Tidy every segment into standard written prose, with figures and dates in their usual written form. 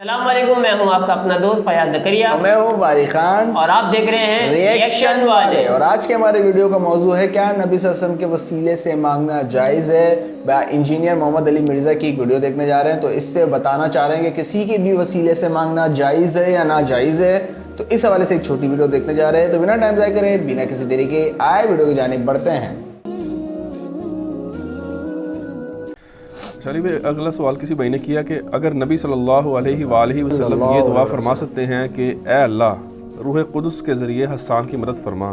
السلام علیکم، میں ہوں آپ کا اپنا دوست فیاض زکریا، میں ہوں باری خان، اور آپ دیکھ رہے ہیں ریئیکشن والے۔ اور آج کے ہمارے ویڈیو کا موضوع ہے کیا نبی صلی اللہ علیہ وسلم کے وسیلے سے مانگنا جائز ہے۔ انجینئر محمد علی مرزا کی ایک ویڈیو دیکھنے جا رہے ہیں، تو اس سے بتانا چاہ رہے ہیں کہ کسی کے بھی وسیلے سے مانگنا جائز ہے یا ناجائز ہے۔ تو اس حوالے سے ایک چھوٹی ویڈیو دیکھنے جا رہے ہیں، تو بنا ٹائم ضائع کرے بنا کسی دیری کے آئے ویڈیو کی جانب بڑھتے ہیں۔ چلیے پھر اگلا سوال کسی بھائی نے کیا کہ اگر نبی صلی اللہ علیہ وآلہ وسلم یہ دعا فرما سکتے ہیں کہ اے اللہ روح قدس کے ذریعے حسان کی مدد فرما،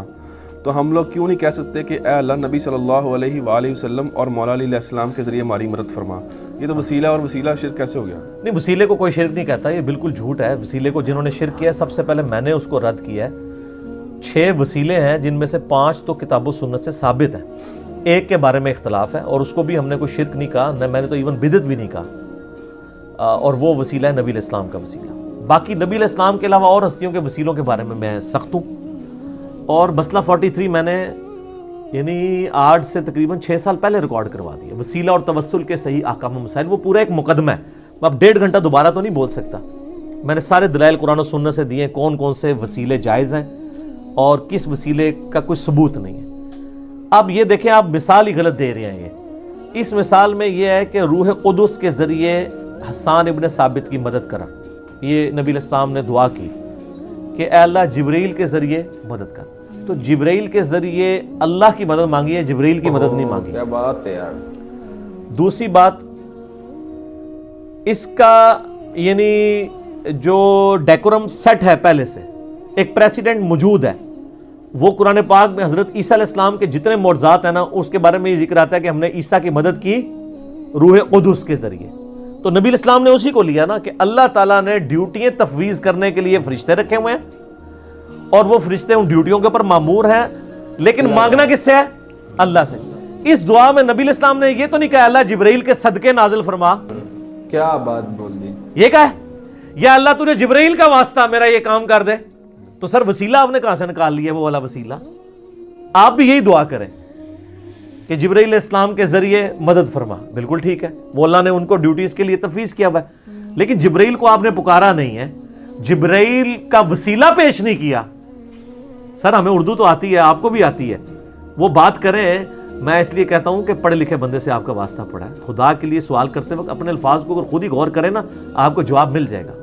تو ہم لوگ کیوں نہیں کہہ سکتے کہ اے اللہ نبی صلی اللہ علیہ وآلہ وسلم اور مولا علی علیہ السلام کے ذریعے ہماری مدد فرما؟ یہ تو وسیلہ اور وسیلہ شرک کیسے ہو گیا؟ نہیں، وسیلے کو کوئی شرک نہیں کہتا، یہ بالکل جھوٹ ہے۔ وسیلے کو جنہوں نے شرک کیا ہے، سب سے پہلے میں نے اس کو رد کیا ہے۔ 6 وسیلے ہیں جن میں سے 5 تو کتاب و سنت سے ثابت ہیں، ایک کے بارے میں اختلاف ہے، اور اس کو بھی ہم نے کوئی شرک نہیں کہا، نہ میں نے تو ایون بدعت بھی نہیں کہا، اور وہ وسیلہ ہے نبی علیہ السلام کا وسیلہ۔ باقی نبی علیہ السلام کے علاوہ اور ہستیوں کے وسیلوں کے بارے میں سخت ہوں، اور مسئلہ 43 میں نے یعنی آج سے تقریباً 6 سال پہلے ریکارڈ کروا دیا، وسیلہ اور توسل کے صحیح احکام و مسائل۔ وہ پورا ایک مقدمہ ہے، میں اب 1.5 گھنٹہ دوبارہ تو نہیں بول سکتا۔ میں نے سارے دلائل قرآن و سنت سے دیے ہیں، کون کون سے وسیلے جائز ہیں اور کس وسیلے کا کوئی ثبوت نہیں ہے۔ اب یہ دیکھیں، آپ مثال ہی غلط دے رہے ہیں۔ اس مثال میں یہ ہے کہ روح قدس کے ذریعے حسان ابن ثابت کی مدد کرا، یہ نبی علیہ السلام نے دعا کی کہ اے اللہ جبرائیل کے ذریعے مدد کر، تو جبرائیل کے ذریعے اللہ کی مدد مانگی ہے، جبرائیل کی مدد نہیں مانگی۔ کیا بات ہے یار۔ دوسری بات، اس کا یعنی جو ڈیکورم سیٹ ہے پہلے سے، ایک پریسیڈنٹ موجود ہے، وہ قرآن پاک میں حضرت عیسیٰ علیہ السلام کے جتنے معجزات ہیں نا، اس کے بارے میں یہ ذکر آتا ہے کہ ہم نے عیسیٰ کی مدد کی روح قدس کے ذریعے۔ تو نبی علیہ السلام نے اسی کو لیا نا کہ اللہ تعالیٰ نے ڈیوٹیاں تفویض کرنے کے لیے فرشتے رکھے ہوئے ہیں، اور وہ فرشتے ان ڈیوٹیوں کے اوپر مامور ہیں، لیکن مانگنا کس سے ہے؟ اللہ سے۔ اس دعا میں نبی علیہ السلام نے یہ تو نہیں کہا اللہ جبرائیل کے صدقے نازل فرما، کیا بات بول دی۔ یہ کہا ہے یا اللہ تجھے جبرائیل کا واسطہ میرا یہ کام کر دے، تو سر وسیلہ آپ نے کہاں سے نکال لیا؟ وہ والا وسیلہ آپ بھی یہی دعا کریں کہ جبرائیل علیہ السلام کے ذریعے مدد فرما، بالکل ٹھیک ہے، وہ اللہ نے ان کو ڈیوٹیز کے لیے تفویض کیا ہوا ہے، لیکن جبرائیل کو آپ نے پکارا نہیں ہے، جبرائیل کا وسیلہ پیش نہیں کیا۔ سر ہمیں اردو تو آتی ہے، آپ کو بھی آتی ہے، وہ بات کریں۔ میں اس لیے کہتا ہوں کہ پڑھے لکھے بندے سے آپ کا واسطہ پڑا ہے، خدا کے لیے سوال کرتے وقت اپنے الفاظ کو اگر خود ہی غور کریں نا، آپ کو جواب مل جائے گا۔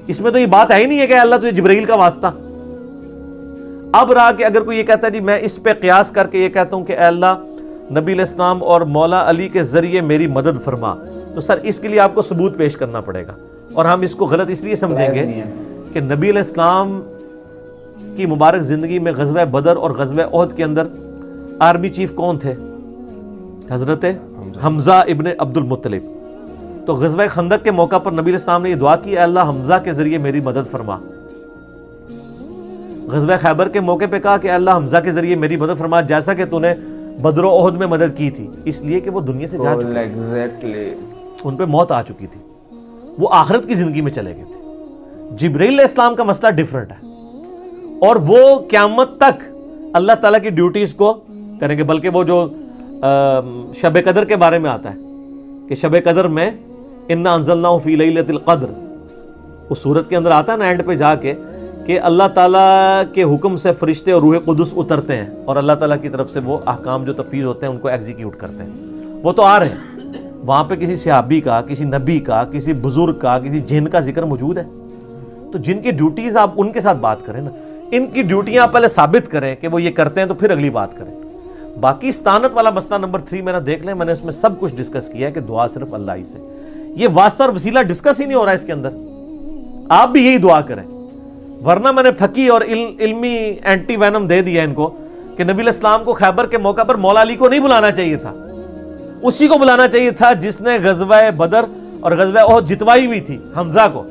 اس میں تو یہ بات ہے ہی نہیں ہے کہ اللہ تجھے جبرائیل کا واسطہ۔ اب رہا کہ اگر کوئی یہ کہتا ہے جی میں اس پہ قیاس کر کے یہ کہتا ہوں کہ اے اللہ نبی علیہ السلام اور مولا علی کے ذریعے میری مدد فرما، تو سر اس کے لیے آپ کو ثبوت پیش کرنا پڑے گا، اور ہم اس کو غلط اس لیے سمجھیں گے کہ نبی علیہ السلام کی مبارک زندگی میں غزوہ بدر اور غزوہ احد کے اندر آرمی چیف کون تھے؟ حضرت حمزہ ابن عبد المطلب۔ تو غزوہ خندق کے موقع پر نبی علیہ السلام نے یہ دعا کی اے اللہ حمزہ کے ذریعے میری مدد فرما۔ غزوہ خیبر کے موقع پہ کہا کہ اے اللہ حمزہ کے ذریعے میری مدد فرما، جیسا کہ تو نے بدر و احد میں مدد کی تھی، اس لیے کہ وہ دنیا سے جا چکے تھے، ان پہ موت آ چکی تھی، وہ آخرت کی زندگی میں چلے گئے تھے۔ جبرائیل علیہ السلام کا مسئلہ ڈیفرنٹ ہے، اور وہ قیامت تک اللہ تعالیٰ کی ڈیوٹیز کو کریں گے، بلکہ وہ جو شب قدر کے بارے میں آتا ہے کہ شب قدر میں انا انزلناہ فی لیلۃ القدر، اس صورت کے اندر آتا ہے نا اینڈ پہ جا کے کہ اللہ تعالیٰ کے حکم سے فرشتے اور روح قدس اترتے ہیں، اور اللہ تعالیٰ کی طرف سے وہ احکام جو تفویض ہوتے ہیں ان کو ایگزیکیوٹ کرتے ہیں۔ وہ تو آ رہے ہیں، وہاں پہ کسی صحابی کا، کسی نبی کا، کسی بزرگ کا، کسی جن کا ذکر موجود ہے، تو جن کی ڈیوٹیز آپ ان کے ساتھ بات کریں نا، ان کی ڈیوٹیاں آپ پہلے ثابت کریں کہ وہ یہ کرتے ہیں، تو پھر اگلی بات کریں۔ باقی استعانت والا مسئلہ نمبر 3 میرا دیکھ لیں، میں نے اس میں سب کچھ ڈسکس کیا ہے کہ دعا صرف اللہ ہی سے، یہ واسطہ اور وسیلہ ڈسکس ہی نہیں ہو رہا ہے اس کے اندر۔ آپ بھی یہی دعا کریں، ورنہ میں نے پھکی اور علمی اینٹی وینم دے دیا ان کو کہ نبی علیہ السلام کو خیبر کے موقع پر مولا علی کو نہیں بلانا چاہیے تھا، اسی کو بلانا چاہیے تھا جس نے غزوہ بدر اور غزوہ احد جتوائی ہوئی تھی، حمزہ کو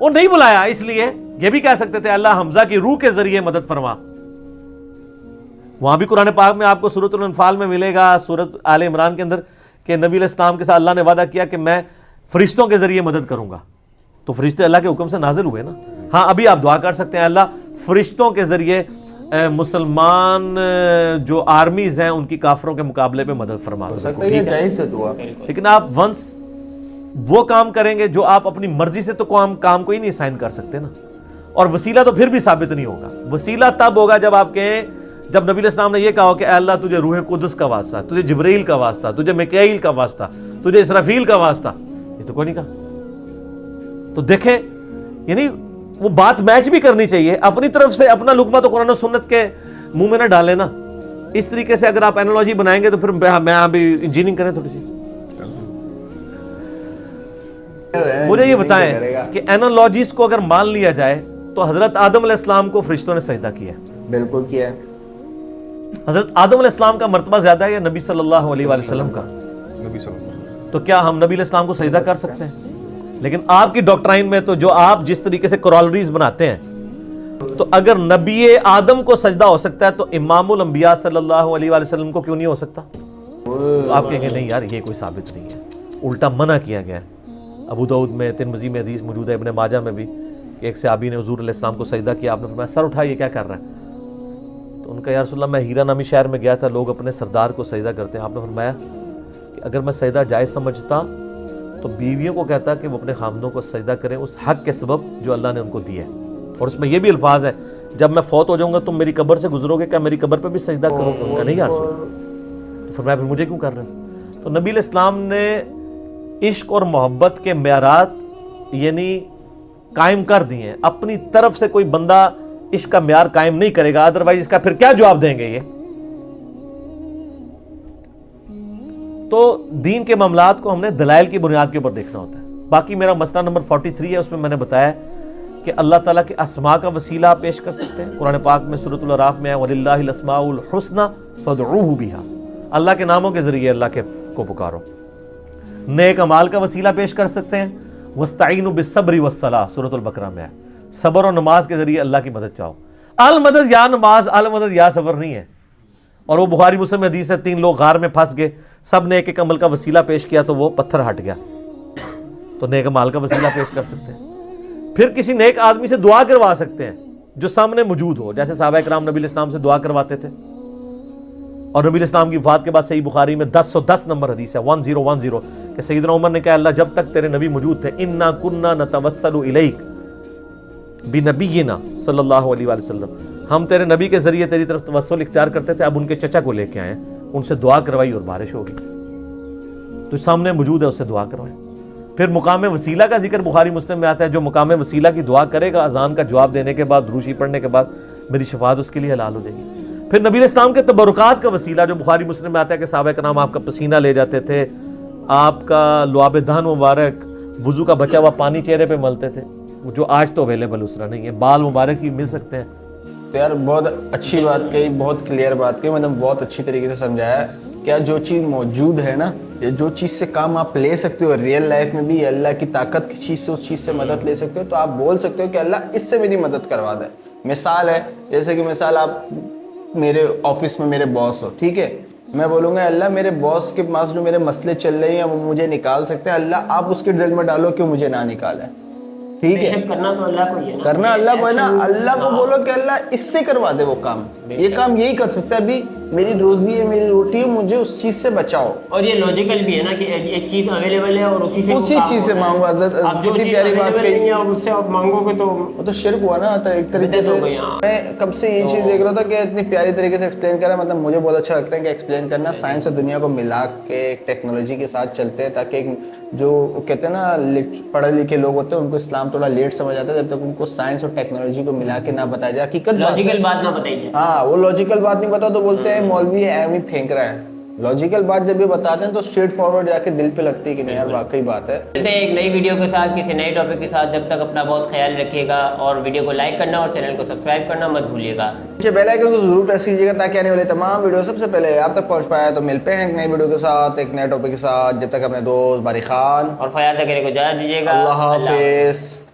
وہ نہیں بلایا، اس لیے یہ بھی کہہ سکتے تھے اللہ حمزہ کی روح کے ذریعے مدد فرما۔ وہاں بھی قرآن پاک میں آپ کو سورۃ الانفال میں ملے گا، سورۃ آل عمران کے اندر، کہ نبی علیہ السلام کے ساتھ اللہ نے وعدہ کیا کہ میں فرشتوں کے ذریعے مدد کروں گا، تو فرشتے اللہ کے حکم سے نازل ہوئے نا۔ ہاں ابھی آپ دعا کر سکتے ہیں اللہ فرشتوں کے ذریعے مسلمان جو آرمیز ہیں ان کی کافروں کے مقابلے پہ مدد فرما، سکتا ہے یہ جائز ہے دعا، لیکن آپ ونس وہ کام کریں گے جو آپ اپنی مرضی سے تو کام کو ہی نہیں سائن کر سکتے نا. اور وسیلہ تو پھر بھی ثابت نہیں ہوگا. وسیلہ تب ہوگا جب آپ کہیں, جب نبی علیہ السلام نے یہ کہا کہ اے اللہ تجھے روح قدس کا واسطہ, تجھے جبرائیل کا واسطہ, تجھے میکائیل کا واسطہ, تجھے اسرافیل کا واسطہ, یہ تو کوئی نہیں کہا. تو دیکھیں, یعنی وہ بات میچ بھی کرنی چاہیے. اپنی طرف سے اپنا لقمہ تو قرآن و سنت کے منہ میں نہ ڈالیں نا. اس طریقے سے اگر آپ اینالوجی بنائیں گے تو پھر میں ابھی انجینئرنگ کریں تھوڑی سی. مجھے یہ بتائیں کہ اینالوجیز کو اگر مان لیا جائے تو حضرت آدم علیہ السلام کو فرشتوں نے سجدہ کیا ہے. بالکل کیا ہے. حضرت آدم علیہ السلام کا مرتبہ زیادہ ہے یا نبی صلی اللہ علیہ وآلہ وسلم کا؟ نبی صلی اللہ علیہ وسلم. تو کیا ہم نبی علیہ السلام کو سجدہ کر سکتے ہیں؟ لیکن آپ کی ڈاکٹرائن میں تو جو آپ جس طریقے سے کورالریز بناتے ہیں, تو اگر نبی آدم کو سجدہ ہو سکتا ہے تو امام الانبیاء صلی اللہ علیہ وآلہ وسلم کو کیوں نہیں ہو سکتا؟ تو آپ کہیں گے نہیں یار یہ کوئی ثابت نہیں ہے, الٹا منع کیا گیا ہے. ابو داؤد میں, ترمذی میں حدیث موجود ہے, ابن ماجہ میں بھی, کہ ایک صحابی نے حضور علیہ السلام کو سجدہ کیا. آپ نے فرمایا سر اٹھا, یہ کیا کر رہا ہے؟ تو ان کا یا رسول اللہ میں ہیرا نامی شہر میں گیا تھا, لوگ اپنے سردار کو سجدہ کرتے ہیں. آپ نے فرمایا کہ اگر میں سجدہ جائز سمجھتا تو بیویوں کو کہتا کہ وہ اپنے خامدوں کو سجدہ کریں اس حق کے سبب جو اللہ نے ان کو دیا ہے. اور اس میں یہ بھی الفاظ ہے, جب میں فوت ہو جاؤں گا تم میری قبر سے گزرو گے, کیا میری قبر پہ بھی سجدہ کرو گے؟ ان کا نہیں یا رسول اللہ. تو فرمایا پھر مجھے کیوں کر رہے ہیں؟ تو نبی علیہ السلام نے عشق اور محبت کے معیارات یعنی قائم کر دیے ہیں. اپنی طرف سے کوئی بندہ عشق کا معیار قائم نہیں کرے گا, ادروائز اس کا پھر کیا جواب دیں گے یہ؟ تو دین کے معاملات کو ہم نے دلائل کی بنیاد کے اوپر دیکھنا ہوتا ہے. باقی میرا مسئلہ نمبر 43 ہے, اس میں نے بتایا کہ اللہ تعالیٰ کے اسماء کا وسیلہ آپ پیش کر سکتے ہیں. قرآن پاک میں سورۃ الاعراف میں ہے وَلِلَّهِ الْأَسْمَاءُ الْحُسْنَى فَادْعُوهُ بِهَا, اللہ کے ناموں کے ذریعے اللہ کو پکارو. نیک اعمال کا وسیلہ پیش کر سکتے ہیں, وَاسْتَعِينُوا بِالصَّبْرِ وَالصَّلَاةِ سورۃ البقرہ میں ہے, صبر اور نماز کے ذریعے اللہ کی مدد چاہو. المدد یا نماز, المدد یا صبر نہیں ہے. اور وہ بخاری مسلم میں حدیث ہے, 3 لوگ غار میں پھنس گئے, سب نے ایک ایک عمل کا وسیلہ پیش کیا تو وہ پتھر ہٹ گیا. تو نیک اعمال کا وسیلہ پیش کر سکتے ہیں. پھر کسی نیک آدمی سے دعا کروا سکتے ہیں جو سامنے موجود ہو, جیسے صحابہ کرام نبی علیہ السلام سے دعا کرواتے تھے. اور نبی علیہ السلام کی وفات کے بعد صحیح بخاری میں 1010 نمبر حدیث ہے 1010 کہ سیدنا عمر نے کہا اللہ جب تک تیرے نبی موجود تھے انا کننا نتوسل الیک بنبینا صلی اللہ علیہ وآلہ وسلم, ہم تیرے نبی کے ذریعے تیری طرف توسل اختیار کرتے تھے. اب ان کے چچا کو لے کے آئے, ان سے دعا کروائی اور بارش ہوگی. تو سامنے موجود ہے, اس سے دعا کروائیں. پھر مقام وسیلہ کا ذکر بخاری مسلم میں آتا ہے, جو مقام وسیلہ کی دعا کرے گا اذان کا جواب دینے کے بعد, دروشی پڑھنے کے بعد, میری شفاعت اس کے لیے حلال ہو جائے گی. پھر نبی علیہ السلام کے تبرکات کا وسیلہ جو بخاری مسلم میں آتا ہے کہ صحابہ کرام آپ کا پسینہ لے جاتے تھے, آپ کا لعاب دہن مبارک, وضو کا بچا ہوا پانی چہرے پہ ملتے تھے, جو آج تو اویلیبل اس طرح نہیں ہے. بال مبارک ہی مل سکتے ہیں. تو یار بہت اچھی بات کہی, بہت کلیئر بات کہی, مطلب بہت اچھی طریقے سے سمجھایا. کیا جو چیز موجود ہے نا, یا جو چیز سے کام آپ لے سکتے ہو ریئل لائف میں بھی, اللہ کی طاقت کی چیز سے اس چیز سے مدد لے سکتے ہو, تو آپ بول سکتے ہو کہ اللہ اس سے میری مدد کروا دے. مثال ہے, جیسے کہ مثال آپ میرے آفس میں میرے باس ہو, ٹھیک ہے, میں بولوں گا اللہ میرے باس کے پاس جو میرے مسئلے چل رہے ہیں وہ مجھے نکال سکتے ہیں, اللہ آپ اس کے دل میں ڈالو کہ مجھے نہ نکالے. ٹھیک ہے, کرنا تو اللہ کو ہی ہے, کرنا اللہ کو ہے نا. اللہ کو بولو کہ اللہ اس سے کروا دے وہ کام, یہ کام یہی کر سکتا ہے, ابھی میری روزی ہے, میری روٹی ہے, مجھے اس چیز سے بچاؤ. اور یہ لاجیکل بھی ہے نا کہ ایک چیز اویلیبل ہے اور اسی چیز سے مانگو. کتنی پیاری بات کہی, اور اس سے آپ مانگو گے تو وہ تو شرک ہوا نا ایک طریقے سے. میں کب سے یہ چیز دیکھ رہا تھا کہ اتنی پیاری طریقے سے ایکسپلین کرا, مطلب مجھے بہت اچھا لگتا ہے کہ ایکسپلین کرنا سائنس اور دنیا کو ملا کے ٹیکنالوجی کے ساتھ چلتے ہیں, تاکہ جو کہتے ہیں نا پڑھے لکھے لوگ ہوتے ہیں ان کو اسلام تھوڑا لیٹ سمجھ آتا ہے, جب تک ان کو سائنس اور ٹیکنالوجی کو ملا کے نہ بتایا جائے. حقیقت لاجیکل بات نہ بتائی جائے. ہاں, وہ لاجیکل بات نہیں بتا تو بولتے ہیں مولوی ایم ہی پھینک رہا ہے. لاجیکل بات جب یہ بتاتے ہیں تو اسٹریٹ فارورڈ جا کے دل پہ لگتی ہے کہ نہیں یار واقعی بات ہے. ایک نئی ویڈیو کے ساتھ, کسی نئے ٹاپک کے ساتھ, جب تک اپنا بہت خیال رکھیے گا اور ویڈیو کو لائک کرنا اور چینل کو سبسکرائب کرنا مت بھولیے گا. بیل آئیکن کو ضرور پریس کیجیے گا تاکہ آنے والے تمام ویڈیو سب سے پہلے آپ تک پہنچ پائے. تو ملتے ہیں ایک نئی ویڈیو کے ساتھ, ایک نئے ٹاپک کے ساتھ. جب تک اپنے دوست باری خان اور فیاض زکریا کو اجازت دیجیے گا. اللہ حافظ.